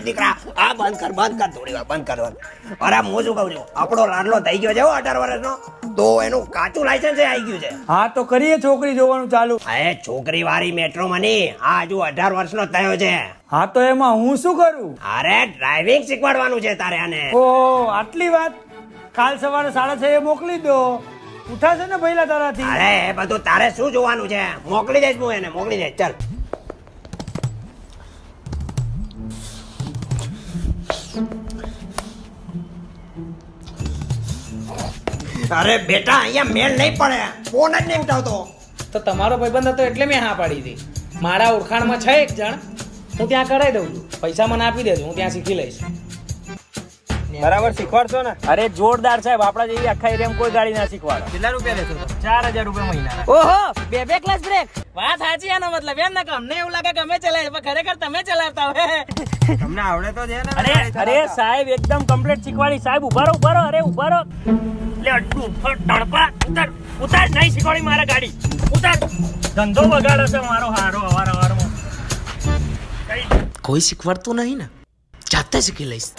દીકરા આ બંધ કર થોડી વાર બંધ કર. અરે હું શું કહું છું, આપણો લાડલો થઈ ગયો છે 18 વર્ષનો, તો એનું કાચું લાયસન્સ આવી ગયું છે. હા તો કરીએ છોકરી જોવાનું ચાલુ. એ છોકરી વાળી મેટ્રોમાં નહીં, આ હજુ 18 વર્ષનો થયો છે. હા તો એમાં હું શું કરું? અરે ડ્રાઇવિંગ શીખવાડવાનું છે તારે આને. ઓહો આટલી વાત. કાલ સવારે 6:30 મોકલી દો. ઉઠાશે ને પહેલા તારાથી? અરે એ બધું તારે શું જોવાનું છે, મોકલી દઈશ હું એને, મોકલી દઈશ. ચાલ. અરે બેટા અહીંયા મેળ નહીં પડે, ફોન જ નહીં ઉઠાવતો. તો તમારો ભાઈબંધ હતો એટલે મેં હા પાડી હતી. મારા ઓળખાણમાં છે એક જણ, હું ત્યાં કરાવી દઉં છું. પૈસા મને આપી દેજો, હું ત્યાં શીખી લઈશ. બરાબર શીખવાડશો ને? અરે જોરદાર સાહેબ, આપડા જેવી આખા એરિયામાં કોઈ ગાડી ના શીખવાડે. કેટલા રૂપિયા લેશો? 4000 રૂપિયા મહિના. ઓહો બે ક્લાસ બ્રેક. વાત સાચી આનો મતલબ એમ ને કે અમને એવું લાગે કે અમે ચલાવીએ પણ ખરેખર તમે ચલાવતા હોય. તમને આવડે તો છે ને? અરે સાહેબ એકદમ કમ્પ્લીટ શીખવાડી. સાહેબ ઉભા રહો. અરે ઉભા રહો. લે અડ્ડુ તડપા ઉતાર નહીં શીખવાડી મારા ગાડી. ઉતાર. ધંધો બગાડે છે મારો હારો અવારમાં. કોઈ શીખવાડતું નહીં ને, જાતે શીખી લઈશ.